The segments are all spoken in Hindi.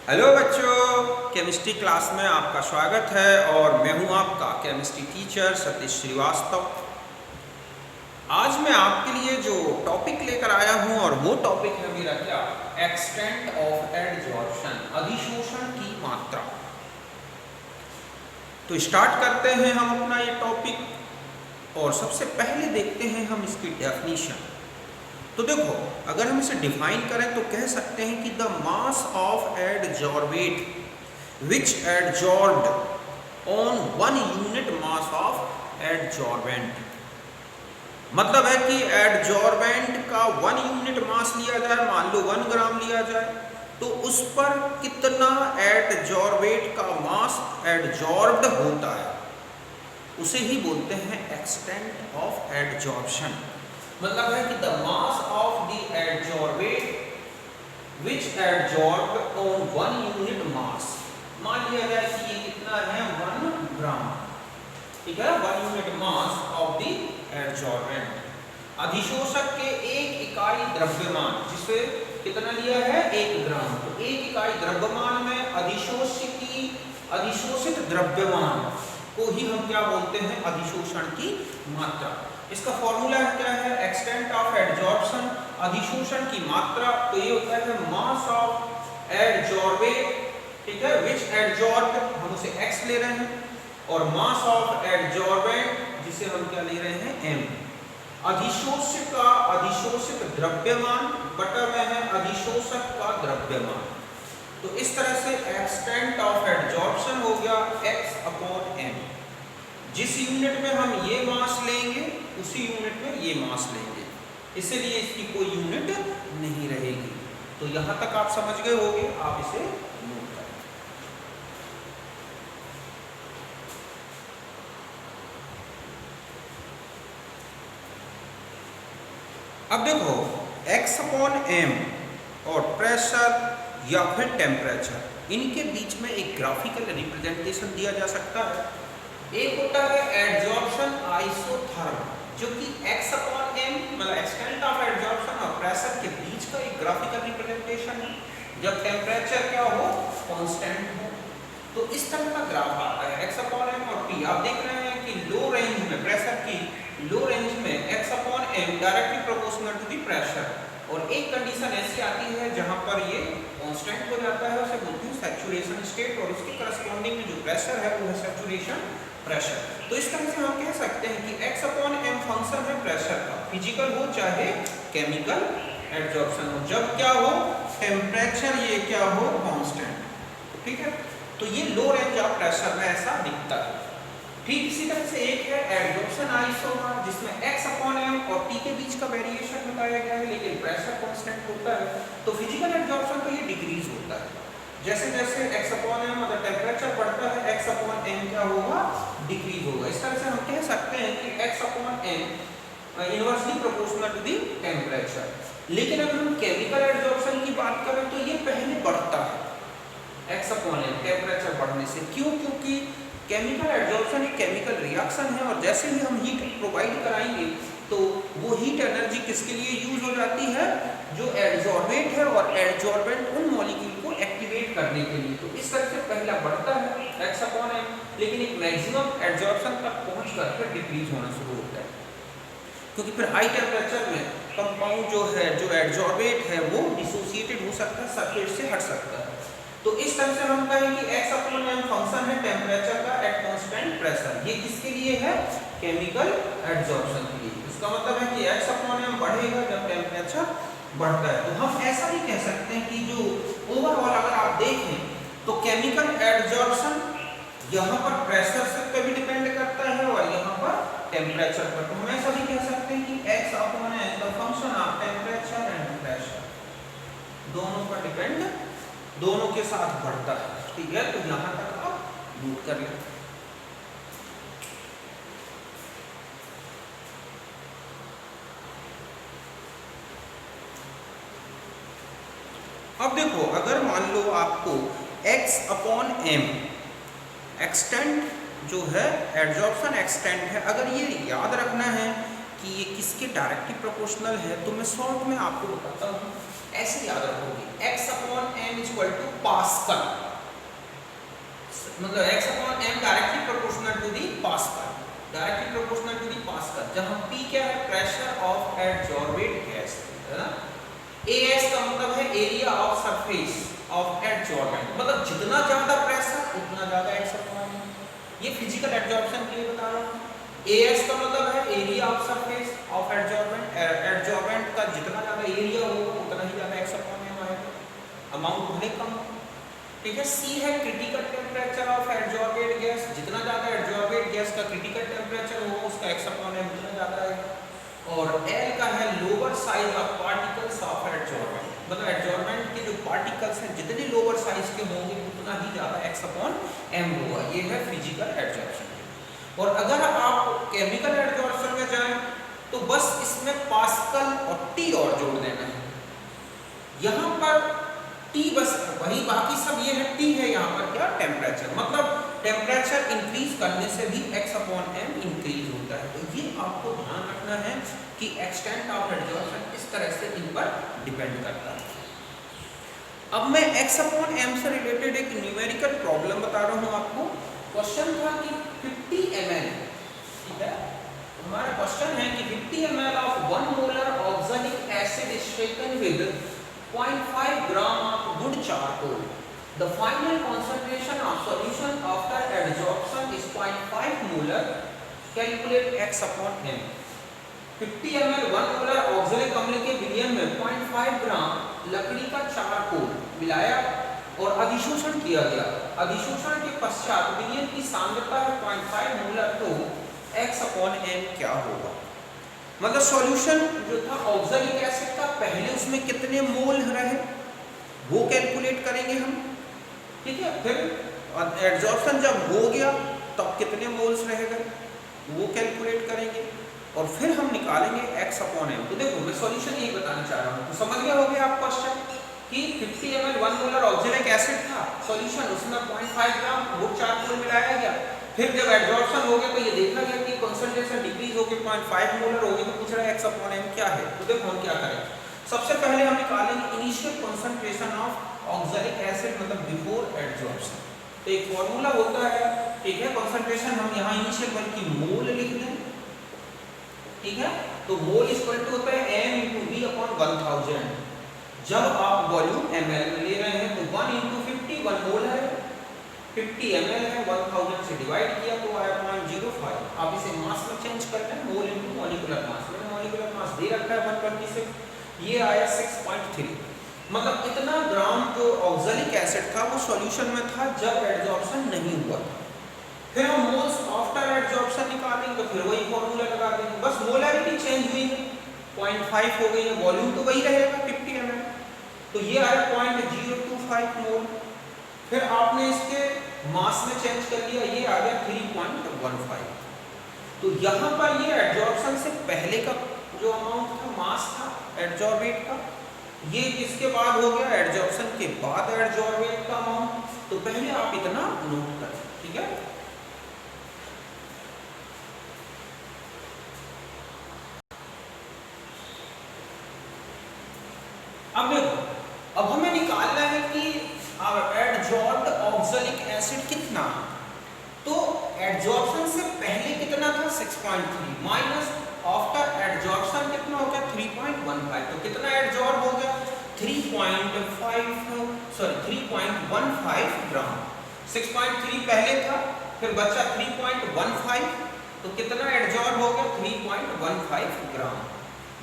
हेलो बच्चों, केमिस्ट्री क्लास में आपका स्वागत है और मैं हूं आपका केमिस्ट्री टीचर सतीश श्रीवास्तव। आज मैं आपके लिए जो टॉपिक लेकर आया हूं और वो टॉपिक है मेरा क्या, एक्सटेंट ऑफ एडजॉर्प्शन, अधिशोषण की मात्रा। तो स्टार्ट करते हैं हम अपना ये टॉपिक और सबसे पहले देखते हैं हम इसकी डेफिनेशन। तो देखो, अगर हम इसे डिफाइन करें तो कह सकते हैं कि the mass of adsorbate which adsorbed on 1 unit mass of adsorbent. मतलब है कि एडजॉर्बेंट का 1 यूनिट मास लिया जाए, मान लो 1 ग्राम लिया जाए, तो उस पर कितना एडजॉर्बेट का मास एडजॉर्ब्ड होता है, उसे ही बोलते हैं एक्सटेंट ऑफ एडजॉर्प्शन। मतलब है कि the mass of the adsorbate which adsorbed on 1 unit mass. मान लिया जाए कि ये कितना है, 1 ग्राम, ठीक है, 1 unit mass of the adsorbent. अधिशोषक के 1 इकाई द्रव्यमान, जिसे कितना लिया है, 1 ग्राम, तो 1 इकाई द्रव्यमान में अधिशोषित द्रव्यमान को ही हम क्या बोलते हैं, अधिशोषण की मात्रा। इसका फॉर्मूला क्या है, एक्सटेंट ऑफ एडजॉर्प्शन, अधिशोषण की मात्रा। तो ये होता है मास ऑफ एडजॉर्बेट, ठीक है, विच एडजॉर्ब्ड, हम उसे x ले रहे हैं, और मास ऑफ एडजॉर्बेंट, जिसे हम क्या ले रहे हैं, m। अधिशोषक का अधिशोषित द्रव्यमान बटा में है अधिशोषक का द्रव्यमान। तो इस तरह से एक्सटेंट ऑफ एडजॉर्प्शन हो गया x/m। जिस यूनिट में हम ये मास लेंगे उसी यूनिट में ये मास लेंगे, इसलिए इसकी कोई यूनिट नहीं रहेगी। तो यहां तक आप समझ गए होंगे, आप इसे नोट करें। अब देखो, x/m और प्रेशर या फिर टेम्परेचर, इनके बीच में एक ग्राफिकल रिप्रेजेंटेशन दिया जा सकता है। एक होता है एडजॉर्प्शन आइसोथर्म, जो कि x/m मतलब एक्सटेंट ऑफ एडजॉर्प्शन और प्रेशर के बीच का एक ग्राफिकल रिप्रेजेंटेशन है, जब टेम्परेचर क्या हो, कांस्टेंट हो। तो इस तरह का ग्राफ आता है x/m और p। आप देख रहे हैं कि लो रेंज में, प्रेशर की लो रेंज में x/m directly proportional to the pressure, और एक कंडीशन ऐसी आती है जहां पर ये कांस्टेंट हो जाता है, उसे बोलते हैं सैचुरेशन स्टेट, और उसके करस्पॉन्डिंग में जो प्रेशर है वो है सैचुरेशन प्रेशर। तो इस तरह से हम कह सकते हैं कि x/m फंक्शन है प्रेशर का, फिजिकल हो चाहे केमिकल एडजॉर्प्शन हो, जब क्या हो, टेम्परेचर ये क्या हो, कांस्टेंट, ठीक है। तो ये लो रेंज ऑफ प्रेशर में ऐसा दिखता है। ठीक इसी तरह से एक है एडजॉर्प्शन आइसोमर, जिसमें x/m और t के बीच का वेरिएशन बताया गया है, लेकिन प्रेशर कांस्टेंट होता है। तो फिजिकल एडजॉर्प्शन तो ये डिक्रीज होता है, जैसे जैसे x/m मतलब टेम्परेचर बढ़ता है, x/m क्या होगा, डिक्रीज होगा। इस तरह से हम कह सकते हैं कि x/m inversely proportional to the temperature. लेकिन अगर हम केमिकल एडजॉर्प्शन की बात करें तो ये पहले बढ़ता है x/m टेम्परेचर बढ़ने से। क्यों? क्योंकि केमिकल एडजॉर्प्शन एक केमिकल रिएक्शन है, और जैसे ही हम हीट प्रोवाइड कराएंगे तो वो हीट एनर्जी किसके लिए यूज हो जाती है, जो एडजॉर्बेट है और एडजॉर्बेंट उन मॉलिक्यूल को एक्टिवेट करने के लिए। तो इस तरह से पहला बढ़ता है x/m, लेकिन एक मैक्सिमम एडजॉर्प्शन तक पहुंच कर डिक्रीज होना शुरू होता है, क्योंकि फिर हाई टेम्परेचर में कंपाउंड जो है, जो एडजॉर्बेट है, वो डिसोसिएटेड हो सकता है, सरफेस से हट सकता है। तो इस तरह से हम कहें कि x/m फंक्शन है टेम्परेचर का एट कांस्टेंट प्रेशर। ये किसके लिए है, केमिकल एडजॉर्प्शन के लिए। इसका मतलब है कि x/m बढ़ेगा जब टेम्परेचर बढ़ता है। तो हम ऐसा भी कह सकते हैं कि जो ओवरऑल अगर आप देखें तो केमिकल एडजॉर्प्शन यहाँ पर प्रेशर से पे भी डिपेंड करता है और यहाँ पर टेम्परेचर पर। तो हम ऐसा भी कह सकते हैं कि x/m the function of temperature and pressure, दोनों पर डिपेंड, दोनों के साथ बढ़ता है, ठीक है। तो यहां तक आप नोट कर लें। अब देखो, अगर मान लो आपको x/m एक्सटेंट जो है, एडजॉर्प्शन एक्सटेंट है, अगर ये याद रखना है कि ये किसके डायरेक्टली प्रोपोर्शनल है, तो मैं शॉर्ट में आपको बताता हूँ, ऐसे याद रखोगे, x/m = पास्कल, मतलब x/m directly proportional to the pascal, directly proportional to the pascal, जहां p क्या है, प्रेशर ऑफ एडजॉर्बेट गैस, है ना। as का मतलब है area of surface of adsorbent, मतलब जितना ज्यादा प्रेशर उतना ज्यादा x/m, ये फिजिकल एडजॉर्प्शन के लिए बता रहा हूँ। as का मतलब है area of surface of adsorbent, adsorbent का जितना ज्यादा एरिया होगा उतना ही ज्यादा x/m आएगा, अमाउंट भले कम हो, ठीक है। c है critical temperature of adsorbate gas, जितना ज्यादा एडजॉर्बेट गैस का क्रिटिकल टेम्परेचर होगा उसका x/m उतना ज्यादा आएगा। और l का है lower size of particles of adsorbent, मतलब एडजॉर्बेंट के जो पार्टिकल्स हैं जितने लोअर साइज के होंगे उतना ही ज्यादा x/m होगा, ये है फिजिकल एडजॉर्प्शन। और अगर आप केमिकल एडजॉर्प्शन में जाएं तो बस इसमें पास्कल और T और जोड़ देना है, यहाँ पर T बस वही, बाकी सब ये है, T है यहाँ पर क्या, टेम्परेचर, मतलब टेम्परेचर इंक्रीज करने से भी x/m इंक्रीज होता है। तो ये आपको ध्यान रखना है कि एक्सटेंट ऑफ एडजॉर्प्शन इस तरह से इन पर डिपेंड करता है। अब मैं x/m से रिलेटेड एक न्यूमेरिकल प्रॉब्लम बता रहा हूँ आपको। क्वेश्चन था कि 50 ml, ठीक है, हमारा क्वेश्चन है कि 50 ml of 1 molar oxalic acid is shaken with 0.5 gram of good charcoal. The final concentration of solution after adsorption is 0.5 molar. Calculate x/m. 50 ml 1 molar oxalic अम्ल के विलयन में 0.5 ग्राम लकड़ी का चारकोल मिलाया और अधिशोषण किया गया। अधिशोषण के पश्चात विलयन की सांद्रता है 0.5 मोलर, तो x/m क्या होगा, मतलब सॉल्यूशन जो था ऑक्सैलिक एसिड का, पहले उसमें कितने मोल रहे वो कैलकुलेट करेंगे हम, ठीक है। फिर एडजॉर्प्शन जब हो गया तब कितने मोल्स रह गए वो कैलकुलेट करेंगे और फिर हम निकालेंगे x/m। तो देखो मैं सॉल्यूशन यही बताना चाह रहा हूँ, तो समझ गए होंगे आप क्वेश्चन कि 50 ml 1 मोलर ऑक्सैलिक एसिड था, सॉल्यूशन उसमें 0.5 ग्राम वुड चारकोल मिलाया गया, फिर जब एडजॉर्प्शन हो गया तो ये देखा गया कि कंसंट्रेशन डिक्रीज होकर 0.5 मोलर हो गई, तो पूछ रहा है x/m क्या है। तो देखो हम क्या करें, सबसे पहले हम निकालेंगे initial concentration of oxalic acid, मतलब बिफोर एडजॉर्प्शन। तो एक फॉर्मूला होता है, ठीक है, कंसंट्रेशन हम यहाँ इनिशियल बल्कि मोल लिख दें, ठीक है। तो मोल इक्वल टू होता है m × v/1000। जब आप वॉल्यूम ml में ले रहे हैं तो 1 × 50 1 मोल है, 50 ml है, 1000 से डिवाइड किया तो आया 0.05। आप इसे मास में चेंज कर लें, मोल × मॉलिक्यूलर मास, मैंने मॉलिक्यूलर मास दे रखा है 126, ये आया 6.3, मतलब इतना ग्राम जो ऑक्सैलिक एसिड था वो सॉल्यूशन में था जब एडजॉर्प्शन नहीं हुआ था। फिर हम मोल्स आफ्टर एडजॉर्प्शन निकालेंगे तो फिर वही फॉर्मूला लगा देंगे, बस मोलैरिटी चेंज हुई है, 0.5 हो गई है, वॉल्यूम तो वही रहेगा 50 ml, तो ये आया 0.025 मोल। फिर आपने इसके मास में चेंज कर लिया, ये आ गया 3.15। तो यहाँ पर ये एडजॉर्प्शन से पहले का जो अमाउंट था, मास था एडजॉर्बेट का, ये इसके बाद हो गया एडजॉर्प्शन के बाद एडजॉर्बेट का अमाउंट। तो पहले आप इतना नोट करें, ठीक है। अब देखो, अब हमें निकालना है कि एडजॉर्ब्ड ऑक्सैलिक एसिड कितना, तो एडजॉर्प्शन से पहले कितना था 6.3 माइनस आफ्टर एडजॉर्प्शन कितना हो गया 3.15, तो कितना एडजॉर्ब हो गया 3.15 ग्राम। 6.3 पहले था, फिर बचा 3.15, तो कितना एडजॉर्ब हो गया 3.15 ग्राम।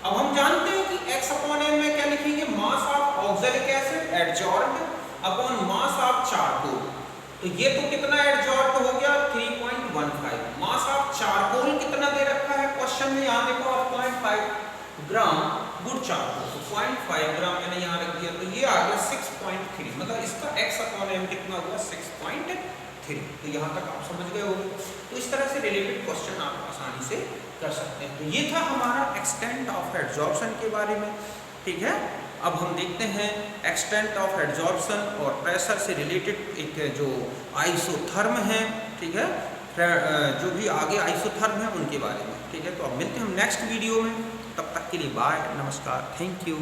अब हम जानते हैं कि x/m में क्या लिखेंगे, mass of oxalic acid adsorbed upon mass of charcoal. तो ये तो कितना एडजॉर्ब हो गया 3.15, मास ऑफ चारकोल कितना दे रखा है क्वेश्चन में, यहाँ देखो आप 0.5 ग्राम गुड चारकोल, तो 0.5 ग्राम मैंने यहाँ रख दिया, तो ये आ गया 6.3, मतलब इसका x/m कितना हुआ 6.3। तो यहाँ तक आप समझ गए होंगे। तो इस तरह से रिलेटेड क्वेश्चन आप आसानी से कर सकते हैं। तो ये था हमारा एक्सटेंट ऑफ एडजॉर्प्शन के बारे में, ठीक है। अब हम देखते हैं एक्सटेंट ऑफ एडजॉर्प्शन और प्रेशर से रिलेटेड एक जो आइसोथर्म है, ठीक है, जो भी आगे आइसोथर्म है उनके बारे में। ठीक है, तो अब मिलते हैं हम नेक्स्ट वीडियो में। तब तक के लिए बाय, नमस्कार, थैंक यू।